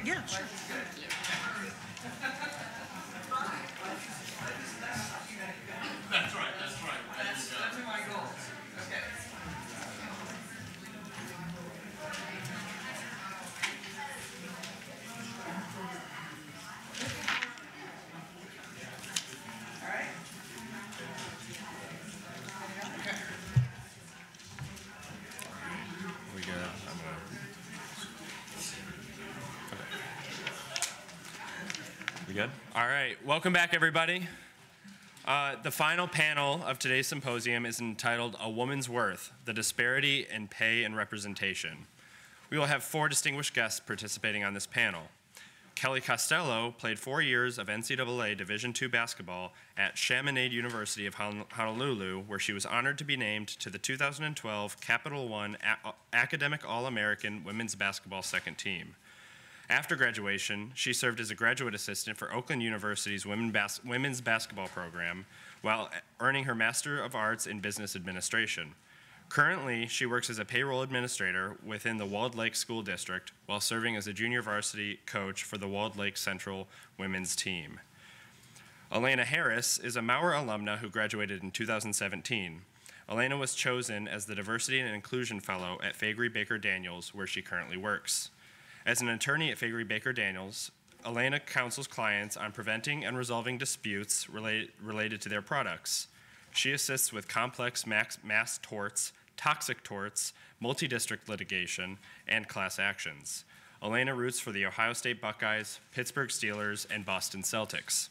Yeah, sure. That's right, that's right. That's my goals. Okay. All right. We good? I'm gonna. Okay. We good? All right. Welcome back, everybody. The final panel of today's symposium is entitled "A Woman's Worth: The Disparity in Pay and Representation." We will have 4 distinguished guests participating on this panel. Kelly Costello played 4 years of NCAA Division II basketball at Chaminade University of Honolulu, where she was honored to be named to the 2012 Capital One Academic All-American Women's Basketball Second Team. After graduation, she served as a graduate assistant for Oakland University's women's basketball program while earning her Master of Arts in Business Administration. Currently, she works as a payroll administrator within the Walled Lake School District while serving as a junior varsity coach for the Walled Lake Central women's team. Elena Harris is a Maurer alumna who graduated in 2017. Elena was chosen as the Diversity and Inclusion Fellow at Faegre Baker Daniels, where she currently works. As an attorney at Faegre Baker Daniels, Elena counsels clients on preventing and resolving disputes related to their products. She assists with complex mass torts, toxic torts, multi-district litigation, and class actions. Elena roots for the Ohio State Buckeyes, Pittsburgh Steelers, and Boston Celtics.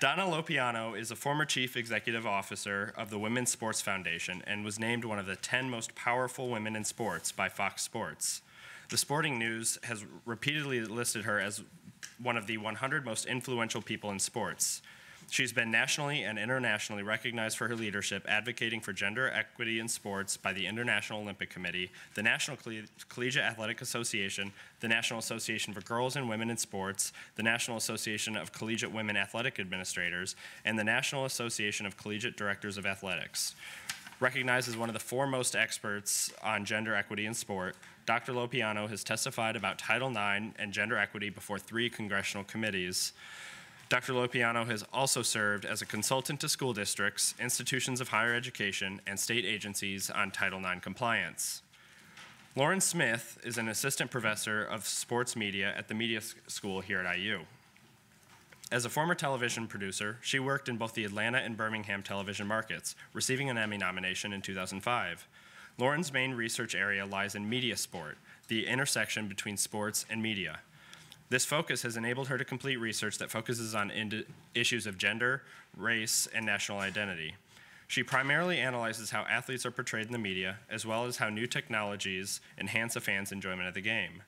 Donna Lopiano is a former chief executive officer of the Women's Sports Foundation and was named one of the 10 most powerful women in sports by Fox Sports. The Sporting News has repeatedly listed her as one of the 100 most influential people in sports. She's been nationally and internationally recognized for her leadership advocating for gender equity in sports by the International Olympic Committee, the National Collegiate Athletic Association, the National Association for Girls and Women in Sports, the National Association of Collegiate Women Athletic Administrators, and the National Association of Collegiate Directors of Athletics. Recognized as one of the foremost experts on gender equity in sport, Dr. Lopiano has testified about Title IX and gender equity before 3 congressional committees. Dr. Lopiano has also served as a consultant to school districts, institutions of higher education, and state agencies on Title IX compliance. Lauren Smith is an assistant professor of sports media at the Media School here at IU. As a former television producer, she worked in both the Atlanta and Birmingham television markets, receiving an Emmy nomination in 2005. Lauren's main research area lies in media sport, the intersection between sports and media. This focus has enabled her to complete research that focuses on issues of gender, race, and national identity. She primarily analyzes how athletes are portrayed in the media, as well as how new technologies enhance a fan's enjoyment of the game.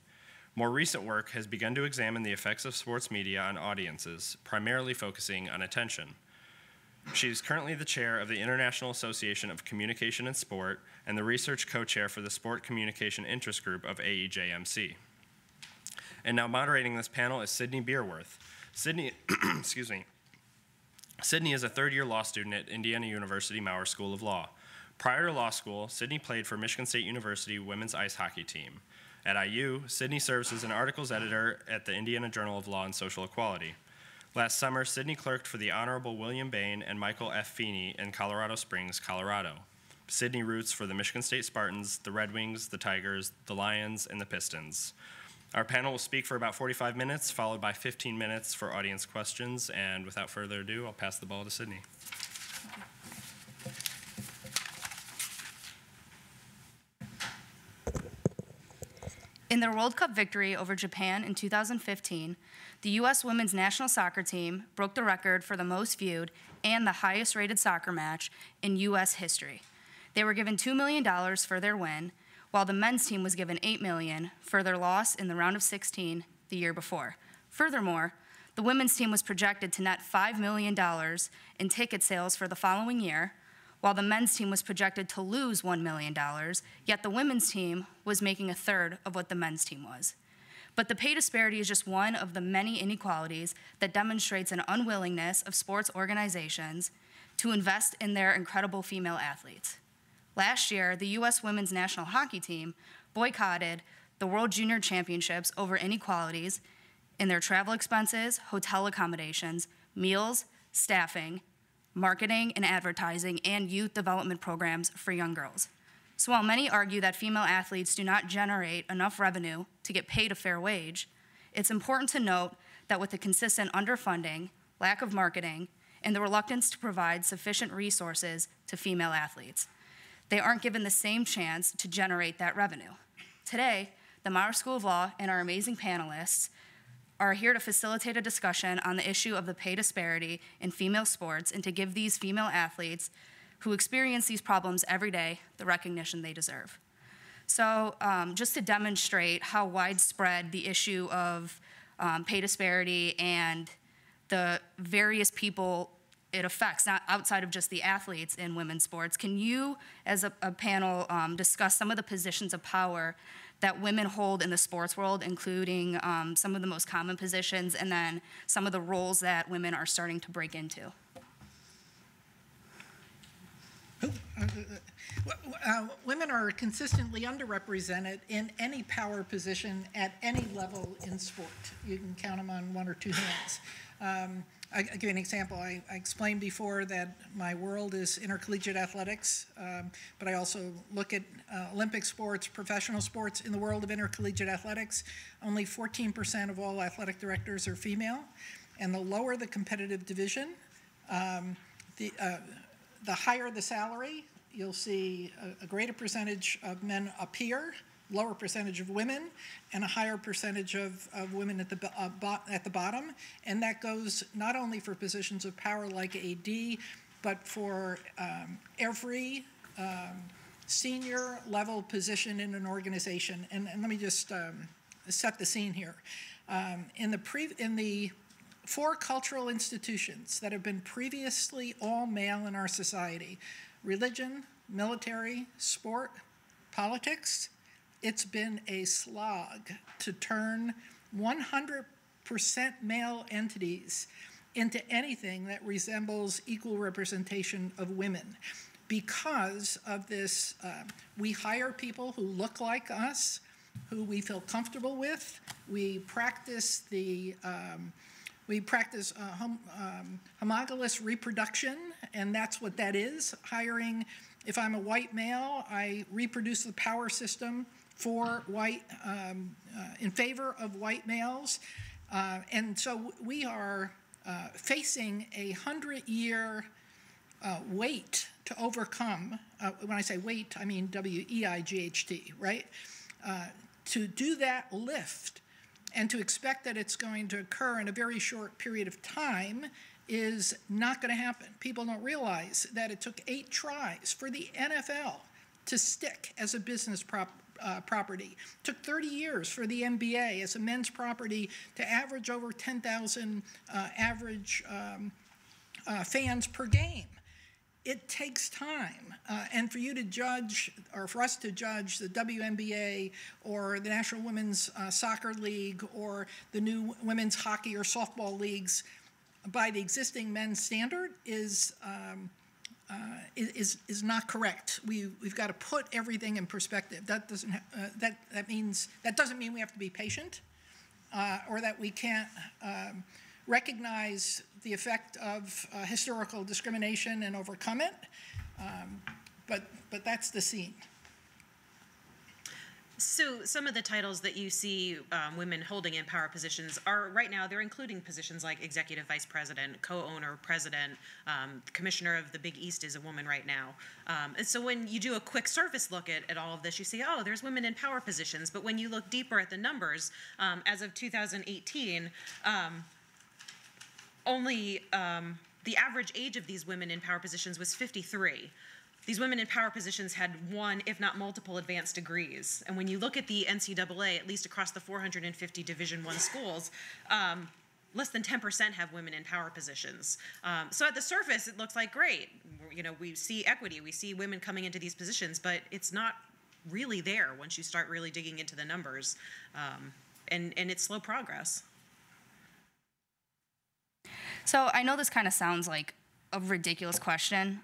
More recent work has begun to examine the effects of sports media on audiences, primarily focusing on attention. She is currently the chair of the International Association of Communication in Sport and the research co-chair for the Sport Communication Interest Group of AEJMC. And now moderating this panel is Sydney Beerworth. Sydney, excuse me. Sydney is a third-year law student at Indiana University Maurer School of Law. Prior to law school, Sydney played for Michigan State University women's ice hockey team. At IU, Sydney serves as an articles editor at the Indiana Journal of Law and Social Equality. Last summer, Sydney clerked for the Honorable William Bain and Michael F. Feeney in Colorado Springs, Colorado. Sydney roots for the Michigan State Spartans, the Red Wings, the Tigers, the Lions, and the Pistons. Our panel will speak for about 45 minutes, followed by 15 minutes for audience questions. And without further ado, I'll pass the ball to Sydney. In their World Cup victory over Japan in 2015, the U.S. women's national soccer team broke the record for the most viewed and the highest rated soccer match in U.S. history. They were given $2 million for their win, while the men's team was given $8 million for their loss in the round of 16 the year before. Furthermore, the women's team was projected to net $5 million in ticket sales for the following year, while the men's team was projected to lose $1 million, yet the women's team was making a third of what the men's team was. But the pay disparity is just one of the many inequalities that demonstrates an unwillingness of sports organizations to invest in their incredible female athletes. Last year, the U.S. women's national hockey team boycotted the World Junior Championships over inequalities in their travel expenses, hotel accommodations, meals, staffing, marketing and advertising, and youth development programs for young girls. So while many argue that female athletes do not generate enough revenue to get paid a fair wage, it's important to note that with the consistent underfunding, lack of marketing, and the reluctance to provide sufficient resources to female athletes, they aren't given the same chance to generate that revenue. Today, the Maurer School of Law and our amazing panelists are here to facilitate a discussion on the issue of the pay disparity in female sports and to give these female athletes who experience these problems every day the recognition they deserve. So just to demonstrate how widespread the issue of pay disparity and the various people it affects, not outside of just the athletes in women's sports, can you, as a panel, discuss some of the positions of power that women hold in the sports world, including some of the most common positions, and then some of the roles that women are starting to break into? Women are consistently underrepresented in any power position at any level in sport. You can count them on one or two hands. I'll give you an example. I explained before that my world is intercollegiate athletics, but I also look at Olympic sports, professional sports. In the world of intercollegiate athletics, only 14% of all athletic directors are female. And the lower the competitive division, the higher the salary. You'll see a greater percentage of men up here, lower percentage of women, and a higher percentage of women at the bottom. And that goes not only for positions of power like AD, but for every senior level position in an organization. And let me just set the scene here. In the 4 cultural institutions that have been previously all male in our society: religion, military, sport, politics, it's been a slog to turn 100% male entities into anything that resembles equal representation of women. Because of this, we hire people who look like us, who we feel comfortable with. We practice homologous reproduction, and that's what that is. Hiring, if I'm a white male, I reproduce the power system for white, in favor of white males. And so we are facing a 100-year wait to overcome. When I say wait, I mean W-E-I-G-H-T, right? To do that lift and to expect that it's going to occur in a very short period of time is not going to happen. People don't realize that it took 8 tries for the NFL to stick as a business property. It took 30 years for the NBA as a men's property to average over 10,000 average fans per game. It takes time, and for you to judge, or for us to judge the WNBA or the National Women's Soccer League or the new women's hockey or softball leagues by the existing men's standard is not correct. We've got to put everything in perspective. That doesn't that doesn't mean we have to be patient, or that we can't recognize the effect of historical discrimination and overcome it, but that's the scene. So some of the titles that you see women holding in power positions are right now, they're including positions like executive vice president, co-owner, president, commissioner of the Big East is a woman right now. And so when you do a quick surface look at all of this, you see, oh, there's women in power positions. But when you look deeper at the numbers, as of 2018, only the average age of these women in power positions was 53. These women in power positions had 1, if not multiple, advanced degrees. And when you look at the NCAA, at least across the 450 Division I schools, less than 10% have women in power positions. So at the surface, it looks like great. You know, we see equity, we see women coming into these positions, but it's not really there once you start really digging into the numbers. And it's slow progress. So I know this kind of sounds like a ridiculous question,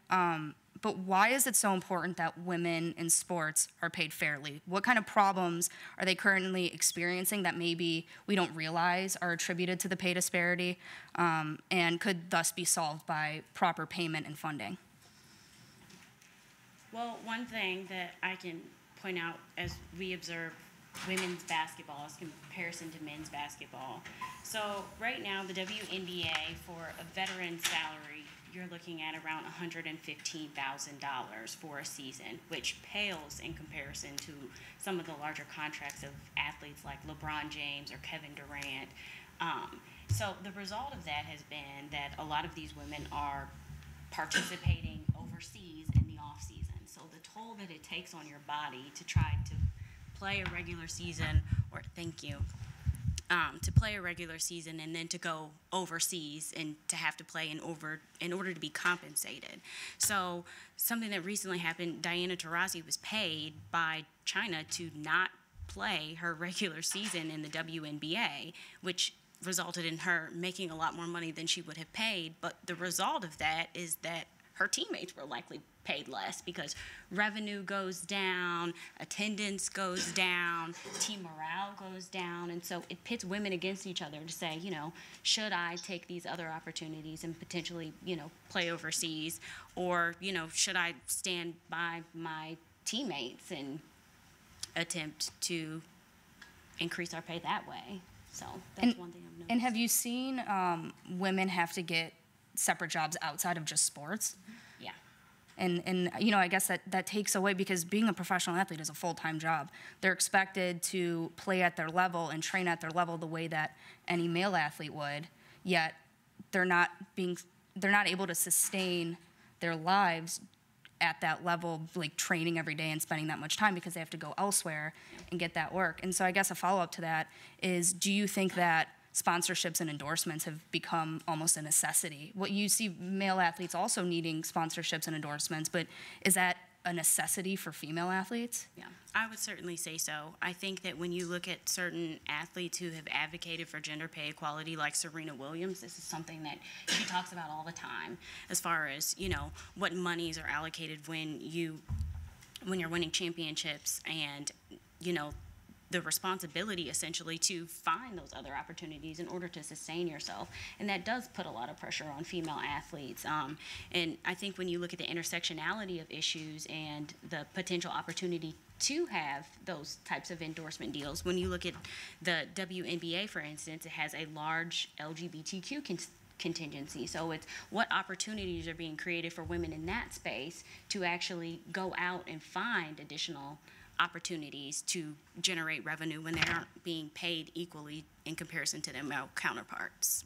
But why is it so important that women in sports are paid fairly? What kind of problems are they currently experiencing that maybe we don't realize are attributed to the pay disparity, and could thus be solved by proper payment and funding? Well, one thing that I can point out as we observe women's basketball as comparison to men's basketball. So right now, the WNBA, for a veteran salary, you're looking at around $115,000 for a season, which pales in comparison to some of the larger contracts of athletes like LeBron James or Kevin Durant. So the result of that has been that a lot of these women are participating overseas in the off season. So the toll that it takes on your body to try to play a regular season, or to play a regular season and then to go overseas and to have to play in order to be compensated. So something that recently happened, Diana Taurasi was paid by China to not play her regular season in the WNBA, which resulted in her making a lot more money than she would have paid. But the result of that is that her teammates were likely paid less because revenue goes down, attendance goes down, team morale goes down, and so it pits women against each other to say, should I take these other opportunities and potentially, play overseas, or, should I stand by my teammates and attempt to increase our pay that way? So that's one thing I've noticed. And have you seen women have to get separate jobs outside of just sports? Yeah. And I guess that takes away, because being a professional athlete is a full-time job. They're expected to play at their level and train at their level the way that any male athlete would, yet they're not able to sustain their lives at that level, like training every day and spending that much time, because they have to go elsewhere and get that work. And so I guess a follow-up to that is, do you think that sponsorships and endorsements have become almost a necessity? What you see male athletes also needing sponsorships and endorsements, but is that a necessity for female athletes? Yeah, I would certainly say so. I think that when you look at certain athletes who have advocated for gender pay equality, like Serena Williams, this is something that she talks about all the time, as far as, what monies are allocated when you're winning championships, and, the responsibility essentially to find those other opportunities in order to sustain yourself. And that does put a lot of pressure on female athletes. And I think when you look at the intersectionality of issues and the potential opportunity to have those types of endorsement deals, when you look at the WNBA, for instance, it has a large LGBTQ contingency. So it's what opportunities are being created for women in that space to actually go out and find additional opportunities to generate revenue when they aren't being paid equally in comparison to their male counterparts.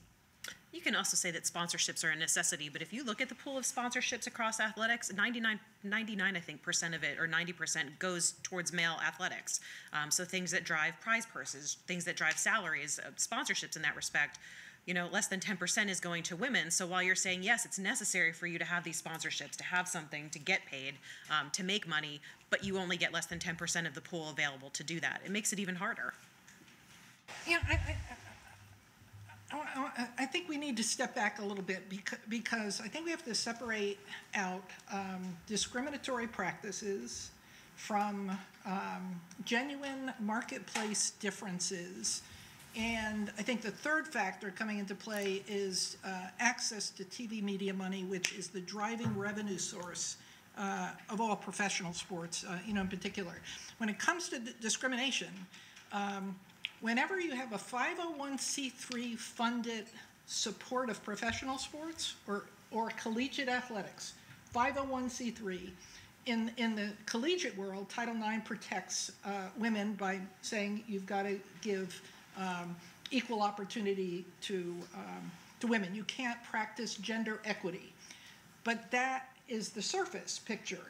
You can also say that sponsorships are a necessity, but if you look at the pool of sponsorships across athletics, 99 I think percent of it, or 90%, goes towards male athletics. So things that drive prize purses, things that drive salaries, sponsorships in that respect, less than 10% is going to women. So while you're saying, yes, it's necessary for you to have these sponsorships, to have something, to get paid, to make money, but you only get less than 10% of the pool available to do that, it makes it even harder. Yeah, I think we need to step back a little bit, because I think we have to separate out discriminatory practices from genuine marketplace differences. And I think the third factor coming into play is access to TV media money, which is the driving revenue source of all professional sports, in particular. When it comes to discrimination, whenever you have a 501c3 funded support of professional sports or collegiate athletics, 501c3, in the collegiate world, Title IX protects women by saying you've got to give equal opportunity to women. You can't practice gender equity. But that is the surface picture.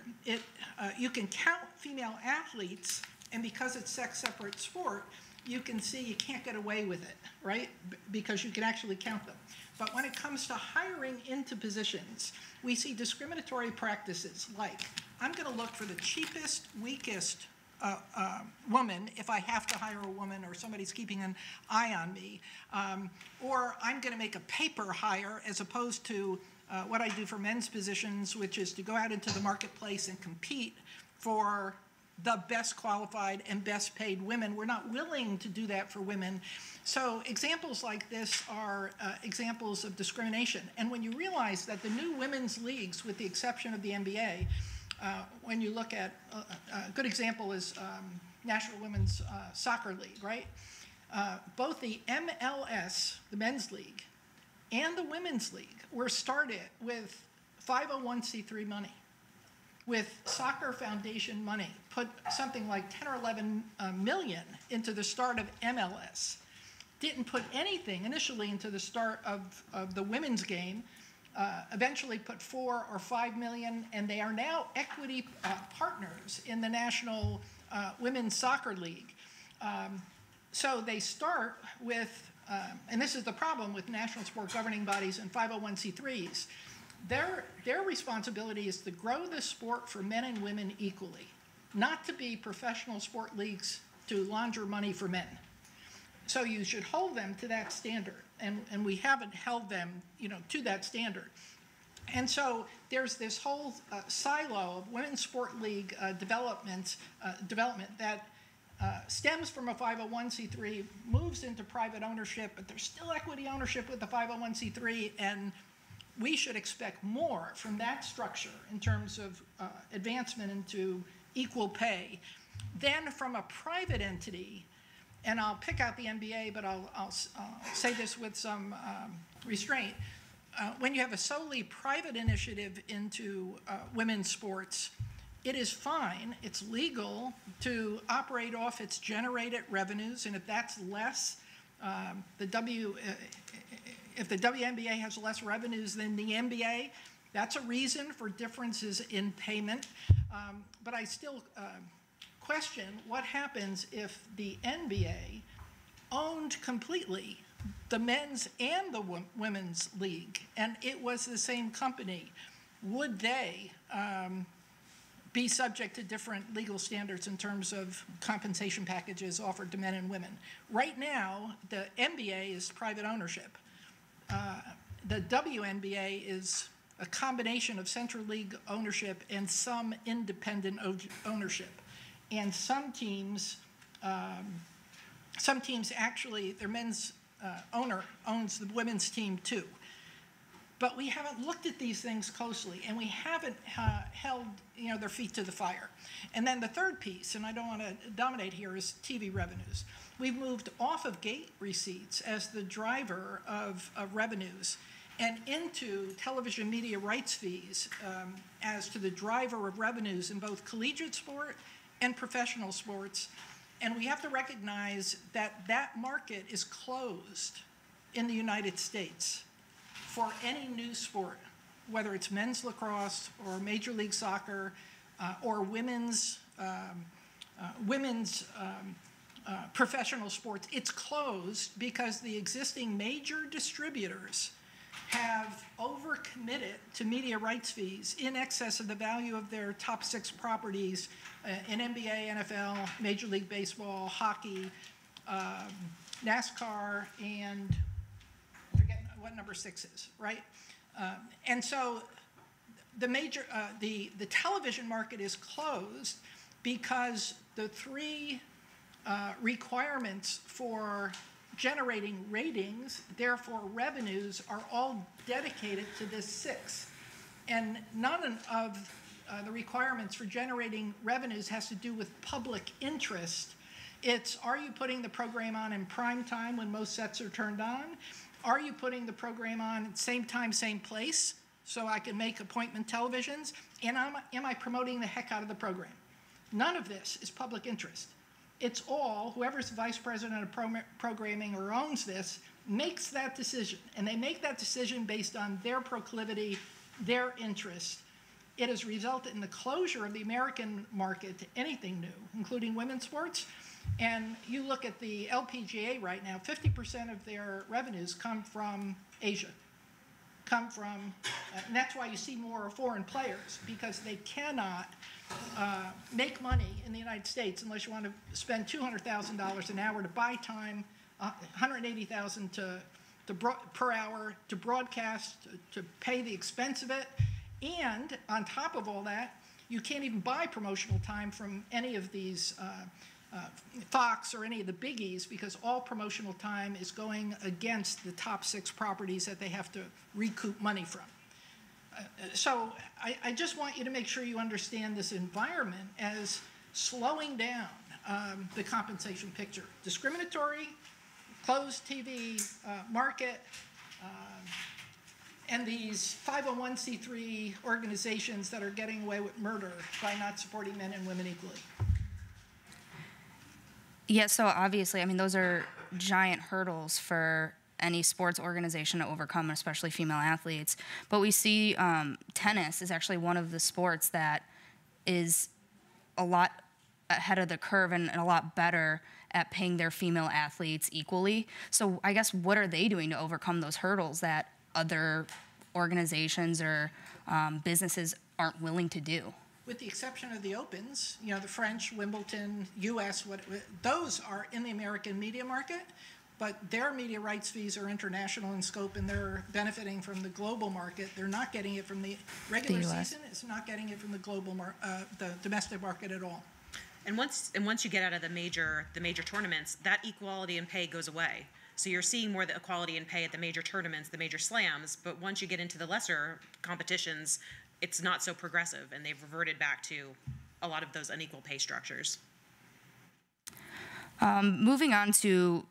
You can count female athletes, and because it's sex-separate sport, you can see you can't get away with it, right? Because you can actually count them. But when it comes to hiring into positions, we see discriminatory practices like, I'm going to look for the cheapest, weakest woman if I have to hire a woman or somebody's keeping an eye on me. Or I'm going to make a paper hire as opposed to what I do for men's positions, which is to go out into the marketplace and compete for the best qualified and best paid women. We're not willing to do that for women. So examples like this are examples of discrimination. And when you realize that the new women's leagues, with the exception of the NBA, when you look at, a good example is National Women's Soccer League, right? Both the MLS, the men's league, and the women's league were started with 501c3 money, with soccer foundation money, put something like 10 or 11 million into the start of MLS. Didn't put anything initially into the start of the women's game, eventually put 4 or 5 million, and they are now equity partners in the National Women's Soccer League. So they start with, and this is the problem with national sport governing bodies and 501c3s, their responsibility is to grow the sport for men and women equally, not to be professional sport leagues to launder money for men. So you should hold them to that standard, and we haven't held them, to that standard. And so there's this whole silo of women's sport league development that stems from a 501c3, moves into private ownership, but there's still equity ownership with the 501c3, and we should expect more from that structure in terms of advancement into equal pay than from a private entity. And I'll pick out the NBA, but I'll say this with some restraint. When you have a solely private initiative into women's sports, it is fine, it's legal to operate off its generated revenues, and if that's less, if the WNBA has less revenues than the NBA, that's a reason for differences in payment. But I still question what happens if the NBA owned completely the men's and the women's league, and it was the same company. Would they be subject to different legal standards in terms of compensation packages offered to men and women? Right now, the NBA is private ownership. The WNBA is a combination of Central League ownership and some independent ownership. And some teams actually, their men's owner owns the women's team too. But we haven't looked at these things closely, and we haven't held their feet to the fire. And then the third piece, and I don't want to dominate here, is TV revenues. We've moved off of gate receipts as the driver of revenues and into television media rights fees as to the driver of revenues in both collegiate sport and professional sports. And we have to recognize that that market is closed in the United States for any new sport, whether it's men's lacrosse or Major League Soccer or women's professional sports. It's closed because the existing major distributors have overcommitted to media rights fees in excess of the value of their top 6 properties in NBA, NFL, Major League Baseball, hockey, NASCAR, and I forget what number 6 is, right? And so the television market is closed because the 3 requirements for generating ratings, therefore revenues, are all dedicated to this 6. And none of the requirements for generating revenues has to do with public interest. It's, are you putting the program on in prime time when most sets are turned on? Are you putting the program on at same time, same place, so I can make appointment televisions? And am I promoting the heck out of the program? None of this is public interest. It's all, whoever's the vice president of programming or owns this, makes that decision. And they make that decision based on their proclivity, their interest. It has resulted in the closure of the American market to anything new, including women's sports. And you look at the LPGA right now, 50% of their revenues come from Asia. And that's why you see more foreign players, because they cannot make money in the United States unless you want to spend $200,000 an hour to buy time, $180,000 to per hour to broadcast, to pay the expense of it. And on top of all that, you can't even buy promotional time from any of these Fox or any of the biggies, because all promotional time is going against the top 6 properties that they have to recoup money from. So I just want you to make sure you understand this environment as slowing down the compensation picture. Discriminatory, closed TV market, and these 501c3 organizations that are getting away with murder by not supporting men and women equally. Yeah, so obviously, I mean, those are giant hurdles for any sports organization to overcome, especially female athletes. But we see tennis is actually one of the sports that is a lot ahead of the curve and a lot better at paying their female athletes equally. So I guess what are they doing to overcome those hurdles that other organizations or businesses aren't willing to do? With the exception of the Opens, you know, the French, Wimbledon, US, those are in the American media market, but their media rights fees are international in scope, and they're benefiting from the global market. They're not getting it from the regular season. It's not getting it from the the domestic market at all. And once you get out of the major tournaments, that equality in pay goes away. So you're seeing more the equality in pay at the major tournaments, the major slams, but once you get into the lesser competitions, it's not so progressive, and they've reverted back to a lot of those unequal pay structures. Moving on to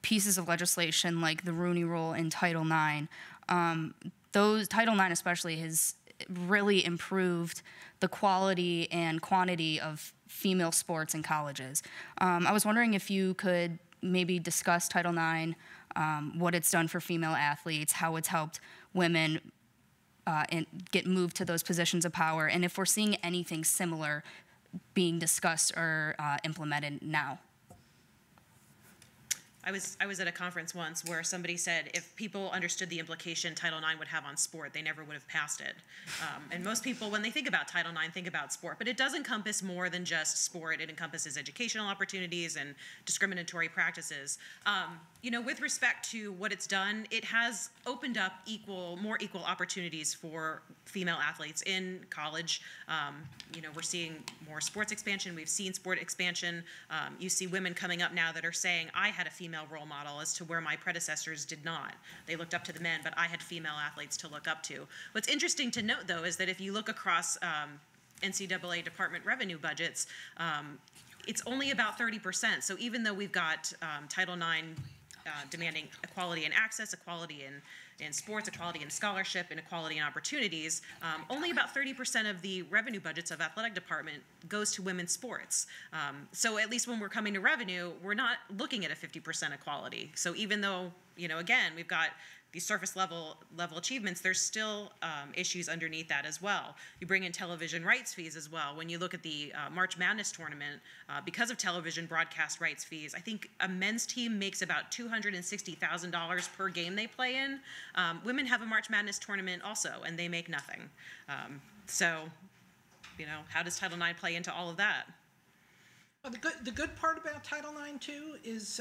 pieces of legislation like the Rooney Rule and Title IX, Title IX especially has really improved the quality and quantity of female sports in colleges. I was wondering if you could maybe discuss Title IX, what it's done for female athletes, how it's helped women and get moved to those positions of power, and if we're seeing anything similar being discussed or implemented now. I was at a conference once where somebody said if people understood the implication Title IX would have on sport, they never would have passed it. And most people, when they think about Title IX, think about sport, but it does encompass more than just sport. It encompasses educational opportunities and discriminatory practices. You know, with respect to what it's done, it has opened up more equal opportunities for female athletes in college. You know, we're seeing more sports expansion. We've seen sport expansion. You see women coming up now that are saying, I had a female role model as to where my predecessors did not. They looked up to the men, but I had female athletes to look up to. What's interesting to note, though, is that if you look across NCAA department revenue budgets, it's only about 30%. So even though we've got Title IX demanding equality in access, equality in sports, equality in scholarship, and equality in opportunities, only about 30% of the revenue budgets of athletic department goes to women's sports. So at least when we're coming to revenue, we're not looking at a 50% equality. So even though, you know, again, we've got these surface level achievements, there's still issues underneath that as well. You bring in television rights fees as well. When you look at the March Madness tournament, because of television broadcast rights fees, I think a men's team makes about $260,000 per game they play in. Women have a March Madness tournament also, and they make nothing. So, you know, how does Title IX play into all of that? Well, the good part about Title IX too is,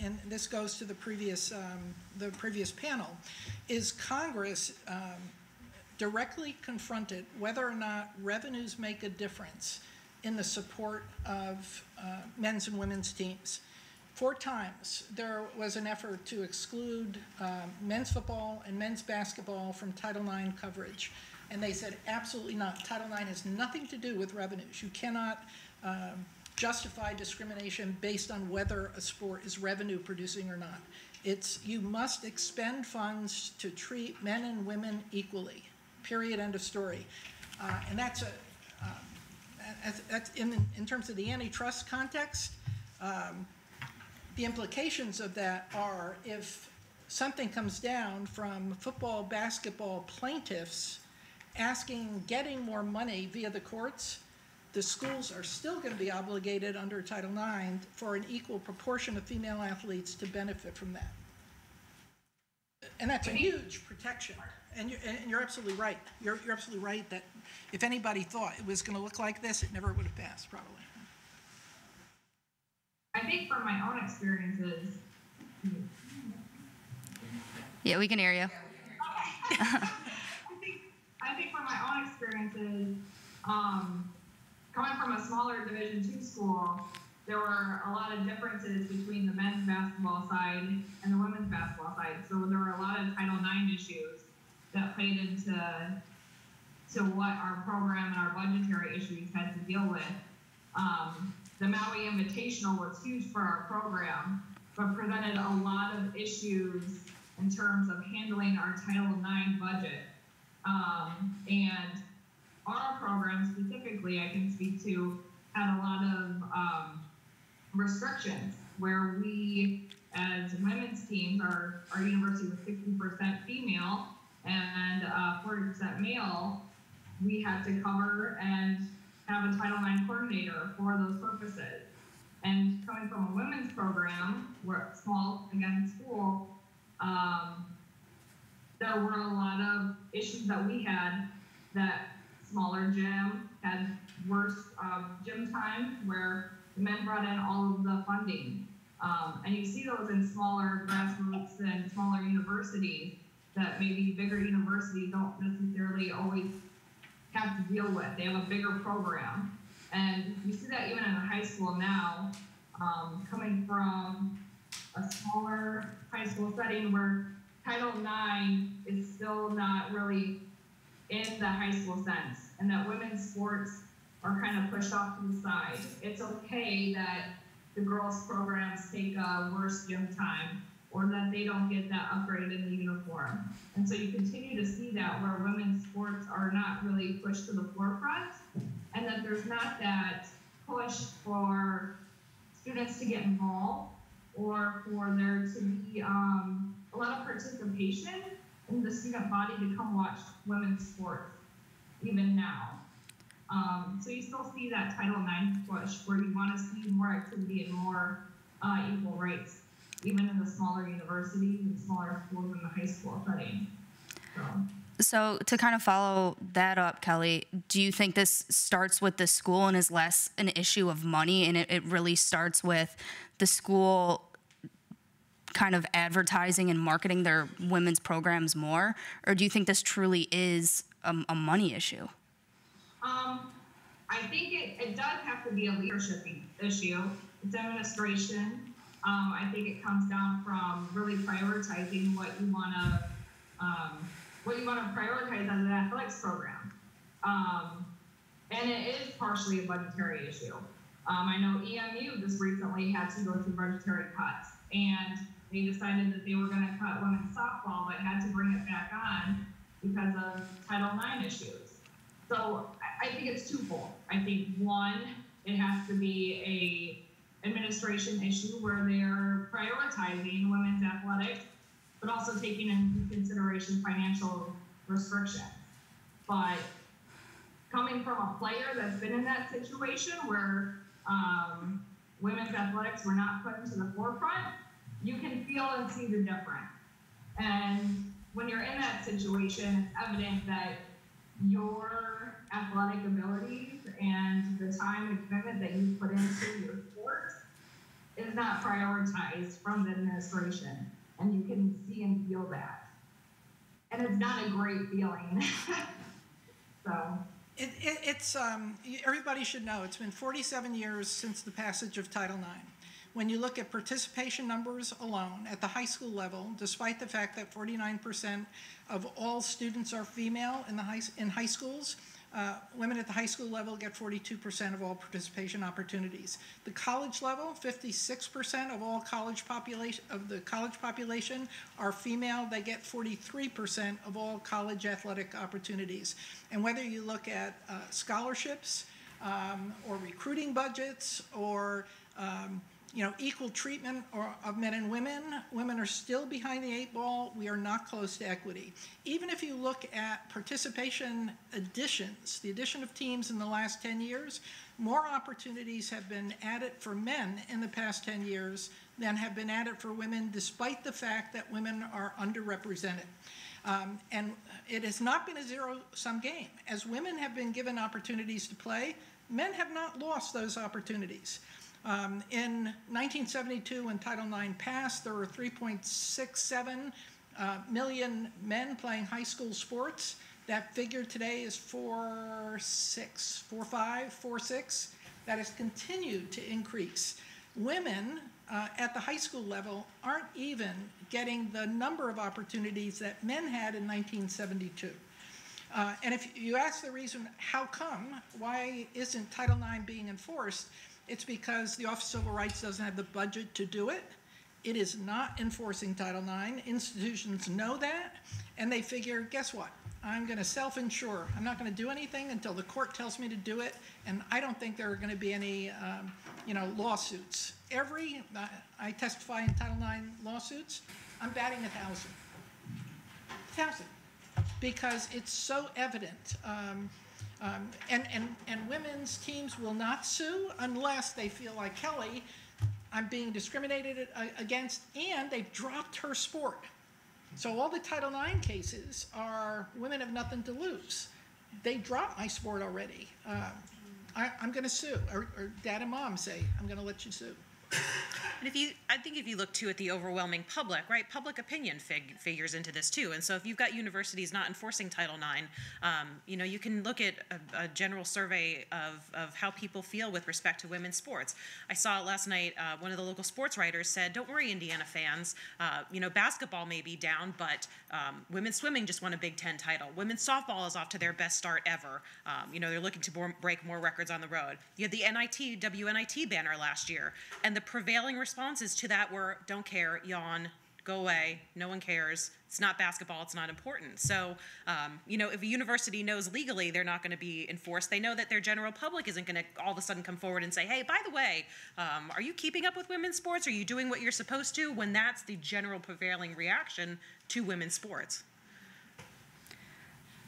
and this goes to the previous panel, is Congress directly confronted whether or not revenues make a difference in the support of men's and women's teams. 4 times there was an effort to exclude men's football and men's basketball from Title IX coverage, and they said absolutely not. Title IX has nothing to do with revenues. You cannot justify discrimination based on whether a sport is revenue producing or not. You must expend funds to treat men and women equally, period, end of story. And that's in terms of the antitrust context, the implications of that are if something comes down from football, basketball plaintiffs getting more money via the courts, the schools are still going to be obligated under Title IX for an equal proportion of female athletes to benefit from that. And that's a huge protection. And you're absolutely right. You're absolutely right that if anybody thought it was going to look like this, it never would have passed, probably. I think from my own experiences, Yeah, we can hear you. I think from my own experiences, coming from a smaller Division II school, there were a lot of differences between the men's basketball side and the women's basketball side. So there were a lot of Title IX issues that played into what our program and our budgetary issues had to deal with. The Maui Invitational was huge for our program, but presented a lot of issues in terms of handling our Title IX budget. And our program specifically, I can speak to, had a lot of restrictions where we, as women's teams, our university was 60% female and 40% male. We had to cover and have a Title IX coordinator for those purposes. And coming from a women's program, we're small, again, school, there were a lot of issues that we had. That smaller gym had worse gym time where the men brought in all of the funding. And you see those in smaller grassroots and smaller universities that maybe bigger universities don't necessarily always have to deal with. They have a bigger program. And you see that even in a high school now, coming from a smaller high school setting where Title IX is still not really in the high school sense, and that women's sports are kind of pushed off to the side. It's okay that the girls' programs take a worse gym time, or that they don't get that upgrade in the uniform. And so you continue to see that where women's sports are not really pushed to the forefront, and that there's not that push for students to get involved or for there to be a lot of participation in the student body to come watch women's sports, even now. So you still see that Title IX push where you want to see more activity and more equal rights, even in the smaller universities and smaller schools in the high school setting. So to kind of follow that up, Kelly, do you think this starts with the school and is less an issue of money, and it really starts with the school kind of advertising and marketing their women's programs more? Or do you think this truly is a money issue? I think it does have to be a leadership issue. It's administration. I think it comes down from really prioritizing what you want to prioritize as an athletics program. And it is partially a budgetary issue. I know EMU just recently had to go through budgetary cuts, and they decided that they were going to cut women's softball, but had to bring it back on because of Title IX issues. So I think it's twofold. I think one, it has to be a administration issue where they're prioritizing women's athletics, but also taking into consideration financial restrictions. But coming from a player that's been in that situation where women's athletics were not put into the forefront, you can feel and see the difference. And when you're in that situation, it's evident that your athletic abilities and the time and commitment that you put into your sport is not prioritized from the administration. And you can see and feel that. And it's not a great feeling. So. It's everybody should know, it's been 47 years since the passage of Title IX. When you look at participation numbers alone at the high school level, despite the fact that 49% of all students are female in high schools, women at the high school level get 42% of all participation opportunities. The college level, 56% of all the college population are female. They get 43% of all college athletic opportunities. And whether you look at scholarships or recruiting budgets or equal treatment of men and women. Women are still behind the 8 ball. We are not close to equity. Even if you look at participation additions, the addition of teams in the last 10 years, more opportunities have been added for men in the past 10 years than have been added for women, despite the fact that women are underrepresented. And it has not been a zero-sum game. As women have been given opportunities to play, men have not lost those opportunities. In 1972, when Title IX passed, there were 3.67 million men playing high school sports. That figure today is 4.6. That has continued to increase. Women at the high school level aren't even getting the number of opportunities that men had in 1972. And if you ask the reason, how come, why isn't Title IX being enforced, it's because the Office of Civil Rights doesn't have the budget to do it. It is not enforcing Title IX. Institutions know that, and they figure, guess what? I'm going to self-insure. I'm not going to do anything until the court tells me to do it, and I don't think there are going to be any, lawsuits. I testify in Title IX lawsuits, I'm batting 1,000. 1,000. Because it's so evident. And women's teams will not sue unless they feel like, Kelly, I'm being discriminated against, and they've dropped her sport. So all the Title IX cases are women have nothing to lose. They dropped my sport already. I'm going to sue. Or dad and mom say, I'm going to let you sue. And I think if you look too at the overwhelming public, right, public opinion figures into this too. And so if you've got universities not enforcing Title IX, you can look at a general survey of how people feel with respect to women's sports. I saw it last night. One of the local sports writers said, "Don't worry, Indiana fans. Basketball may be down, but women's swimming just won a Big Ten title. Women's softball is off to their best start ever. They're looking to break more records on the road. You had the NIT, WNIT banner last year, and the prevailing responses to that were, don't care, yawn, go away, no one cares, it's not basketball, it's not important. So, if a university knows legally they're not going to be enforced, they know that their general public isn't going to all of a sudden come forward and say, hey, by the way, are you keeping up with women's sports? Are you doing what you're supposed to? When that's the general prevailing reaction to women's sports.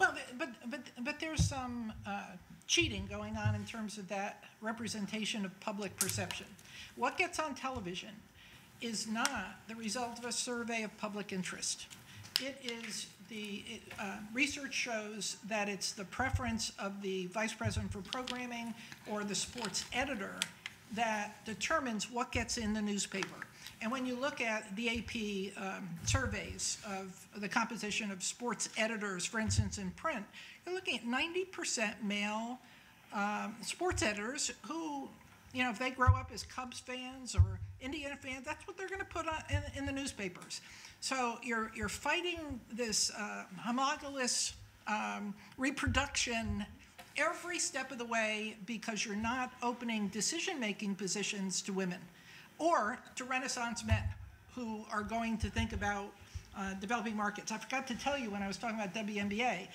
Well, but there's some cheating going on in terms of that representation of public perception. What gets on television is not the result of a survey of public interest. It is research shows that it's the preference of the vice president for programming or the sports editor that determines what gets in the newspaper. And when you look at the AP surveys of the composition of sports editors, for instance, in print, you're looking at 90% male sports editors who, if they grow up as Cubs fans or Indiana fans, that's what they're going to put on in the newspapers. So you're fighting this homologous reproduction every step of the way because you're not opening decision-making positions to women or to Renaissance men who are going to think about developing markets. I forgot to tell you when I was talking about WNBA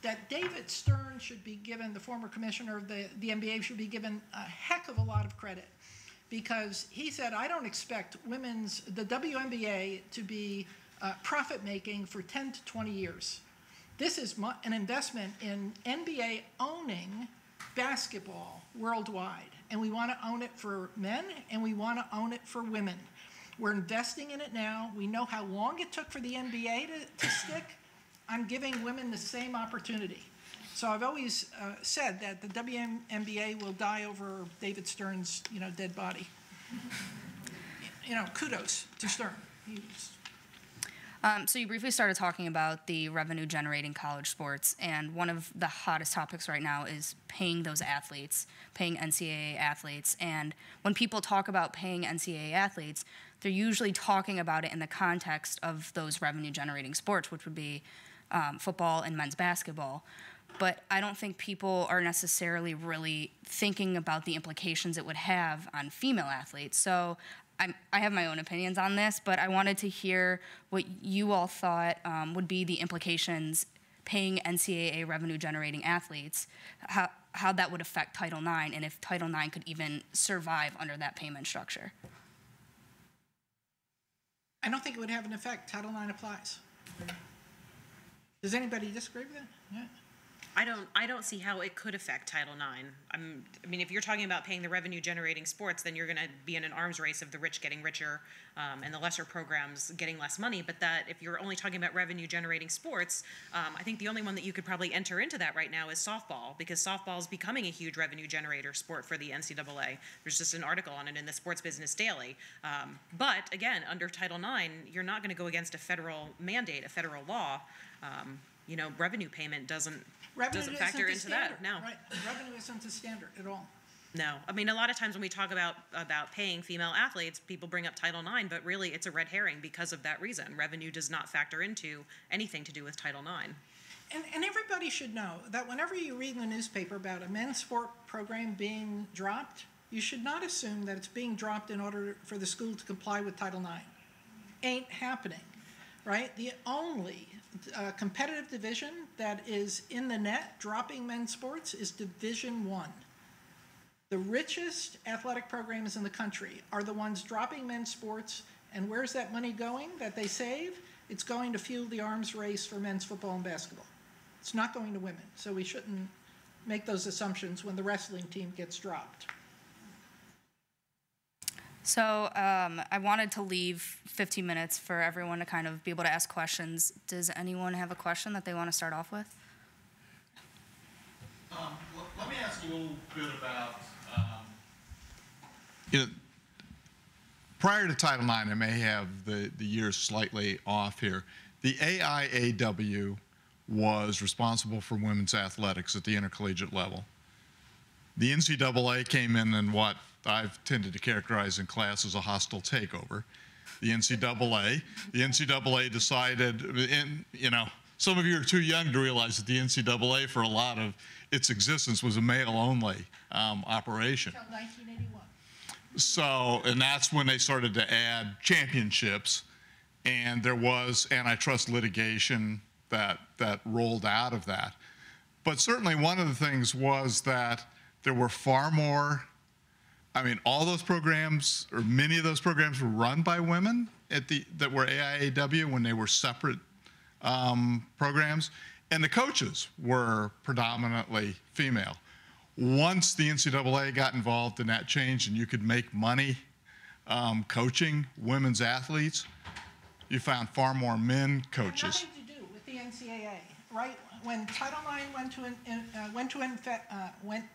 that David Stern should be given, the former commissioner of the NBA, should be given a heck of a lot of credit because he said, I don't expect the WNBA to be profit-making for 10 to 20 years. This is an investment in NBA owning basketball worldwide. And we want to own it for men, and we want to own it for women. We're investing in it now. We know how long it took for the NBA to stick. I'm giving women the same opportunity. So I've always said that the WNBA will die over David Stern's, dead body. Kudos to Stern. So you briefly started talking about the revenue-generating college sports, and one of the hottest topics right now is paying those athletes, paying NCAA athletes. And when people talk about paying NCAA athletes, they're usually talking about it in the context of those revenue-generating sports, which would be football and men's basketball. But I don't think people are necessarily really thinking about the implications it would have on female athletes. So I have my own opinions on this, but I wanted to hear what you all thought would be the implications paying NCAA revenue-generating athletes, how that would affect Title IX, and if Title IX could even survive under that payment structure. I don't think it would have an effect. Title IX applies. Does anybody disagree with that? Yeah. I don't see how it could affect Title IX. I mean, if you're talking about paying the revenue generating sports, then you're going to be in an arms race of the rich getting richer and the lesser programs getting less money. But that if you're only talking about revenue generating sports, I think the only one that you could probably enter into that right now is softball, because softball is becoming a huge revenue generator sport for the NCAA. There's just an article on it in the Sports Business Daily. But again, under Title IX, you're not going to go against a federal mandate, a federal law. You know, revenue payment doesn't factor into that. No. Right. Revenue isn't the standard at all. No. I mean, a lot of times when we talk about paying female athletes, people bring up Title IX, but really it's a red herring because of that reason. Revenue does not factor into anything to do with Title IX. And everybody should know that whenever you read in the newspaper about a men's sport program being dropped, you should not assume that it's being dropped in order for the school to comply with Title IX. Ain't happening, right? The only competitive division that is in the net dropping men's sports is Division I. The richest athletic programs in the country are the ones dropping men's sports, and where's that money going that they save? It's going to fuel the arms race for men's football and basketball. It's not going to women, so we shouldn't make those assumptions when the wrestling team gets dropped. So I wanted to leave 15 minutes for everyone to kind of be able to ask questions. Does anyone have a question that they want to start off with? Let me ask you a little bit about, prior to Title IX, I may have the years slightly off here. The AIAW was responsible for women's athletics at the intercollegiate level. The NCAA came in what I've tended to characterize in class as a hostile takeover. The NCAA decided, some of you are too young to realize that the NCAA for a lot of its existence was a male-only operation. Until 1981. So, and that's when they started to add championships, and there was antitrust litigation that rolled out of that. But certainly one of the things was that there were far more, all those programs, or many of those programs, were run by women that were AIAW when they were separate programs, and the coaches were predominantly female. Once the NCAA got involved and that changed and you could make money coaching women's athletes, you found far more men coaches. It had nothing to do with the NCAA, right? When Title IX went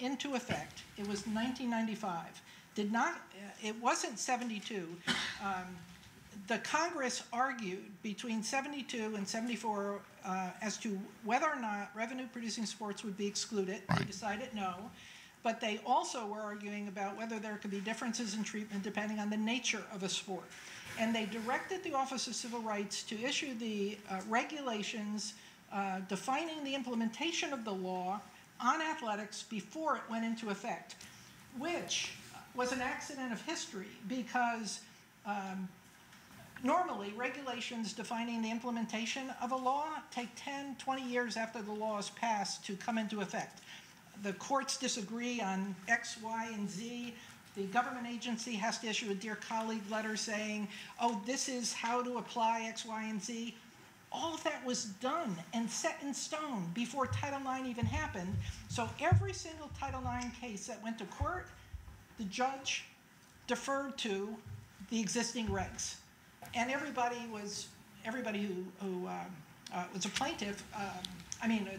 into effect, it was 1995. It wasn't 72. The Congress argued between 72 and 74 as to whether or not revenue-producing sports would be excluded. Right. They decided no. But they also were arguing about whether there could be differences in treatment depending on the nature of a sport. And they directed the Office of Civil Rights to issue the regulations defining the implementation of the law on athletics before it went into effect, which was an accident of history because normally regulations defining the implementation of a law take 10, 20 years after the law is passed to come into effect. The courts disagree on X, Y, and Z. The government agency has to issue a dear colleague letter saying, oh, this is how to apply X, Y, and Z. All of that was done and set in stone before Title IX even happened. So every single Title IX case that went to court, the judge deferred to the existing regs. And everybody who was a plaintiff, a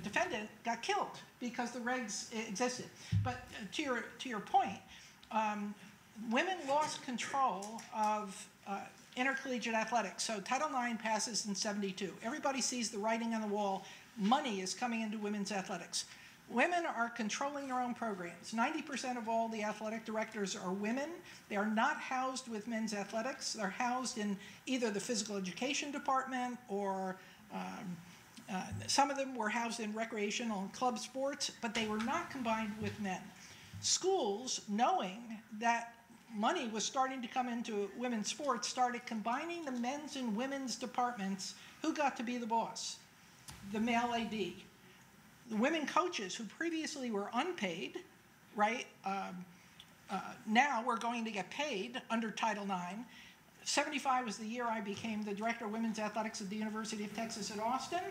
defendant, got killed because the regs existed. But to your point, women lost control of intercollegiate athletics. So Title IX passes in 72. Everybody sees the writing on the wall. Money is coming into women's athletics. Women are controlling their own programs. 90% of all the athletic directors are women. They are not housed with men's athletics. They're housed in either the physical education department or some of them were housed in recreational and club sports, but they were not combined with men. Schools, knowing that money was starting to come into women's sports, started combining the men's and women's departments. Who got to be the boss? The male AD. The women coaches who previously were unpaid, right, now we're going to get paid under Title IX. 75 was the year I became the director of women's athletics at the University of Texas at Austin.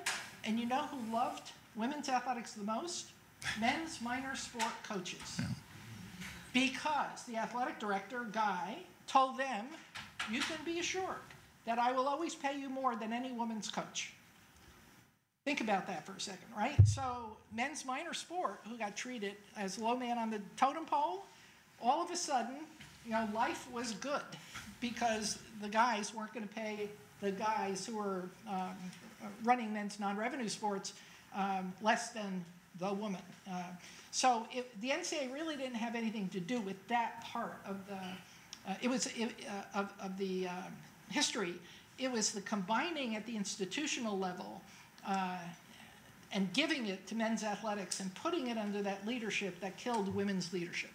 And you know who loved women's athletics the most? Men's minor sport coaches. Yeah. Because the athletic director, Guy, told them, you can be assured that I will always pay you more than any woman's coach. Think about that for a second, right? So men's minor sport, who got treated as low man on the totem pole, all of a sudden, life was good because the guys weren't going to pay the guys who were running men's non-revenue sports less than the woman. So the NCAA really didn't have anything to do with that part of the history. It was the combining at the institutional level and giving it to men's athletics and putting it under that leadership that killed women's leadership.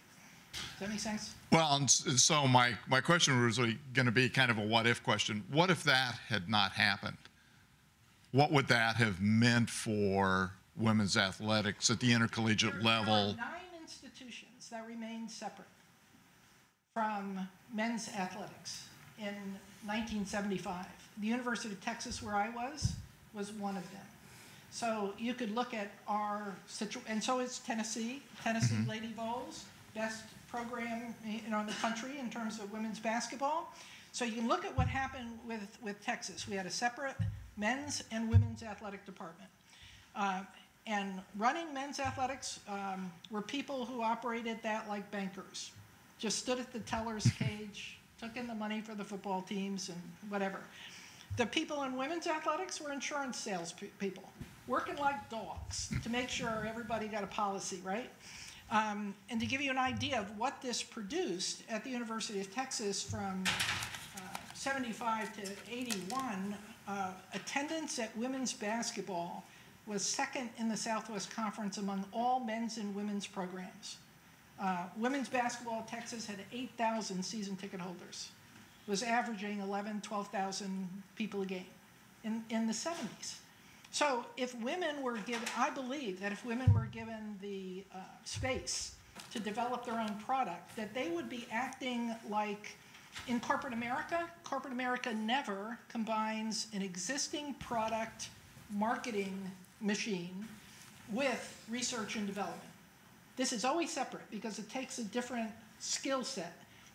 Does that make sense? Well, and so my question was really going to be kind of a what-if question. What if that had not happened? What would that have meant for women's athletics at the intercollegiate level? There are 9 institutions that remained separate from men's athletics in 1975. The University of Texas, where I was one of them. So you could look at our situation, and so is Tennessee. Tennessee Lady Vols, best program in the country in terms of women's basketball. So you can look at what happened with Texas. We had a separate men's and women's athletic department. And running men's athletics were people who operated that like bankers. Just stood at the teller's cage, took in the money for the football teams and whatever. The people in women's athletics were insurance sales people, working like dogs to make sure everybody got a policy, right? And to give you an idea of what this produced at the University of Texas from 75 to 81, attendance at women's basketball was second in the Southwest Conference among all men's and women's programs. Women's basketball at Texas had 8,000 season ticket holders. Was averaging 11, 12,000 people a game in the 70s. So if women were given, I believe that if women were given the space to develop their own product, that they would be acting like in corporate America. Corporate America never combines an existing product marketing machine with research and development. This is always separate because it takes a different skill set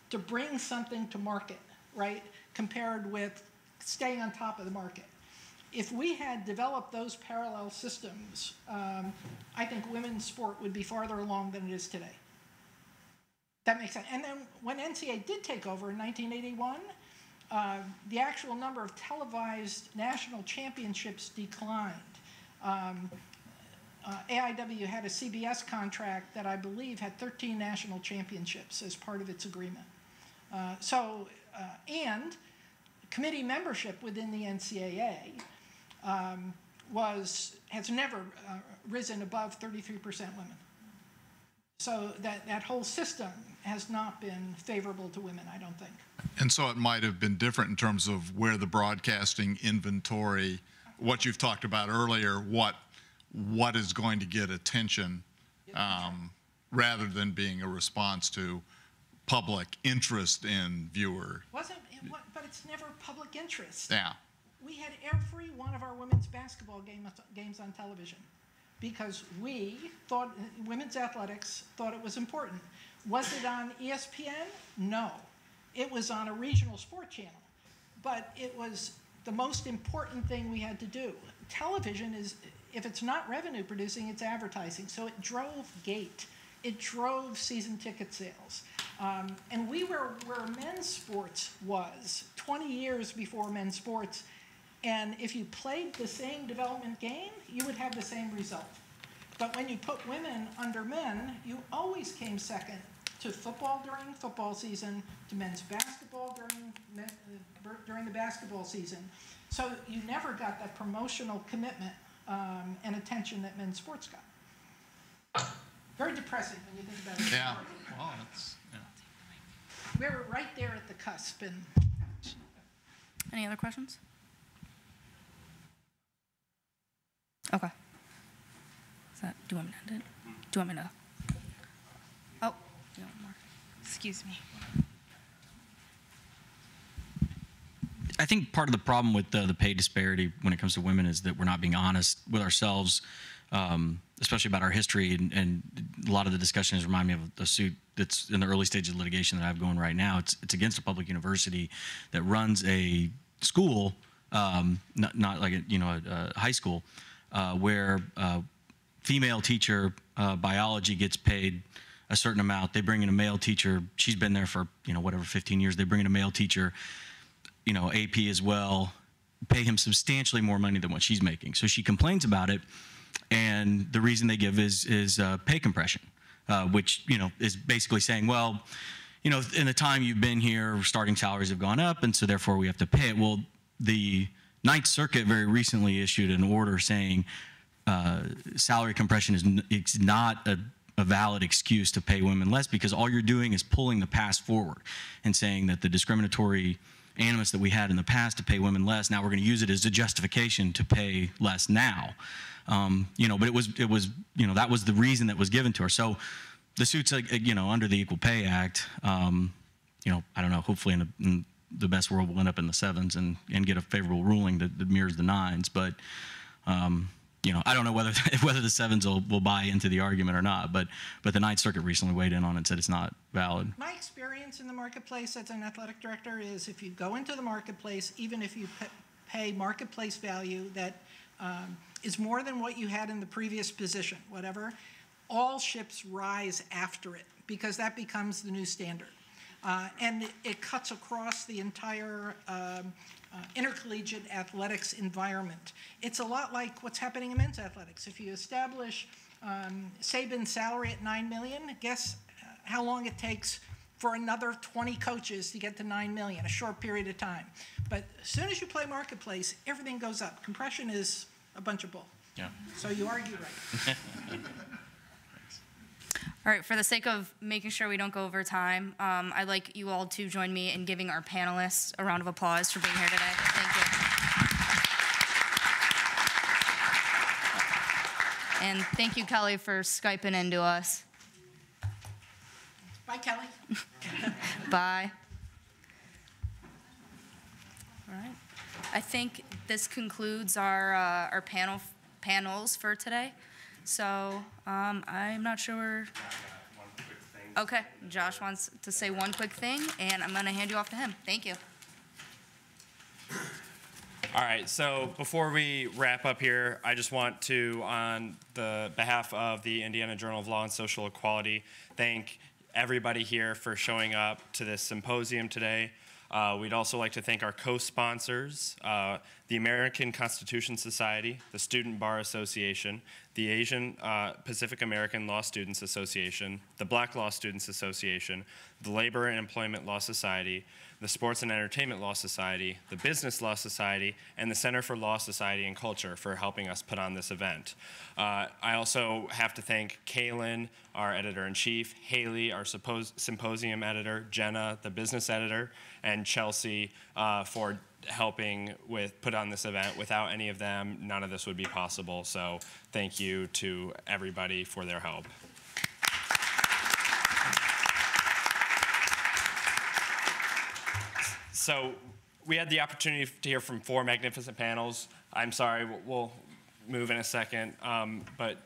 to bring something to market, right, compared with staying on top of the market. If we had developed those parallel systems, I think women's sport would be farther along than it is today. That makes sense. And then when NCAA did take over in 1981, the actual number of televised national championships declined. AIW had a CBS contract that I believe had 13 national championships as part of its agreement. And committee membership within the NCAA has never risen above 33% women. So that whole system has not been favorable to women, I don't think. And so it might have been different in terms of where the broadcasting inventory, what you've talked about earlier, what is going to get attention rather than being a response to public interest in viewer. But it's never public interest. Yeah. We had every one of our women's basketball games on television because we thought, women's athletics thought it was important. Was it on ESPN? No. It was on a regional sport channel. But it was the most important thing we had to do. Television is, if it's not revenue producing, it's advertising. So it drove gate. It drove season ticket sales. And we were where men's sports was 20 years before men's sports. And if you played the same development game, you would have the same result. But when you put women under men, you always came second to football during football season, to men's basketball during the basketball season. So you never got that promotional commitment and attention that men's sports got. Very depressing when you think about it. Yeah. Well, we were right there at the cusp. And Any other questions? Okay. Do you want me to end it? Do you want me to? Oh, you want more? Excuse me. I think part of the problem with the pay disparity when it comes to women is that we're not being honest with ourselves especially about our history, and a lot of the discussions remind me of a suit that's in the early stages of litigation that I have going right now. It's against a public university that runs a school, not like a high school, where female teacher biology gets paid a certain amount. They bring in a male teacher. She's been there for 15 years. They bring in a male teacher, AP as well, pay him substantially more money than what she's making. So she complains about it, and the reason they give is pay compression, which is basically saying, well, in the time you've been here, starting salaries have gone up, and so therefore we have to pay it. Well, the Ninth Circuit very recently issued an order saying salary compression is not a valid excuse to pay women less, because all you're doing is pulling the past forward and saying that the discriminatory animus that we had in the past to pay women less, now we're going to use it as a justification to pay less now. But it was that was the reason that was given to her. So the suit's under the Equal Pay Act. I don't know. Hopefully, in the best world, we'll end up in the 7s and get a favorable ruling that mirrors the 9s. But I don't know whether the 7s will buy into the argument or not. But the Ninth Circuit recently weighed in on it and said it's not valid. My experience in the marketplace as an athletic director is, if you go into the marketplace, even if you pay marketplace value that is more than what you had in the previous position, whatever, all ships rise after it, because that becomes the new standard. And it cuts across the entire intercollegiate athletics environment. It's a lot like what's happening in men's athletics. If you establish Saban's salary at $9 million, guess how long it takes for another 20 coaches to get to $9 million, a short period of time. But as soon as you play marketplace, everything goes up. Compression is a bunch of bull. Yeah. So you argue right. All right, for the sake of making sure we don't go over time, I'd like you all to join me in giving our panelists a round of applause for being here today. Thank you. And thank you, Kelly, for Skyping into us. Bye, Kelly. Bye. All right. I think this concludes our panels for today. So I'm not sure. Okay, Josh wants to say one quick thing, and I'm going to hand you off to him. Thank you. All right, so before we wrap up here, I just want to, on the behalf of the Indiana Journal of Law and Social Equality, thank everybody here for showing up to this symposium today. We'd also like to thank our co-sponsors, the American Constitution Society, the Student Bar Association, the Asian Pacific American Law Students Association, the Black Law Students Association, the Labor and Employment Law Society, the Sports and Entertainment Law Society, the Business Law Society, and the Center for Law, Society, and Culture for helping us put on this event. I also have to thank Kaylin, our editor-in-chief, Haley, our symposium editor, Jenna, the business editor, and Chelsea for helping put on this event. Without any of them, none of this would be possible. So thank you to everybody for their help. So we had the opportunity to hear from 4 magnificent panels. I'm sorry, we'll move in a second. But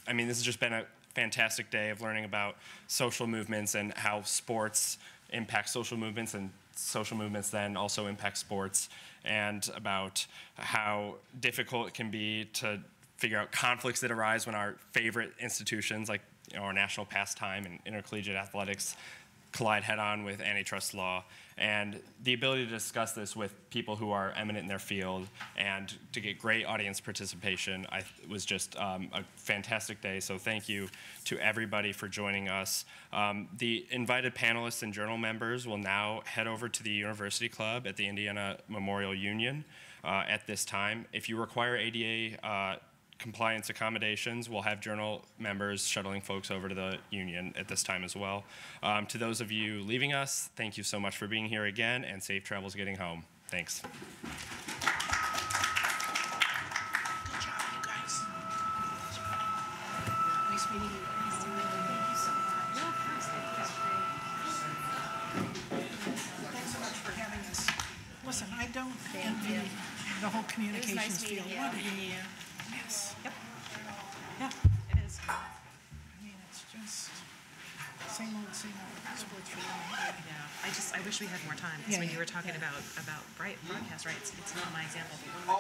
I mean, this has just been a fantastic day of learning about social movements and how sports impact social movements, and social movements then also impact sports, and about how difficult it can be to figure out conflicts that arise when our favorite institutions, like our national pastime and intercollegiate athletics, collide head-on with antitrust law, and the ability to discuss this with people who are eminent in their field and to get great audience participation was just a fantastic day. So thank you to everybody for joining us. The invited panelists and journal members will now head over to the University Club at the Indiana Memorial Union at this time. If you require ADA compliance accommodations, we'll have journal members shuttling folks over to the union at this time as well. To those of you leaving us, thank you so much for being here again, and safe travels getting home. Thanks. Good job, you guys. Nice meeting you. Thank you so much. Thanks so much for having us. Listen, I don't envy the whole communications field. What a- Yes. Yep. Yeah, it is. I mean, it's just same old sports for women. Yeah, I wish we had more time, because Yeah, when yeah, you were talking yeah. about broadcast rights, it's not my example, but one of my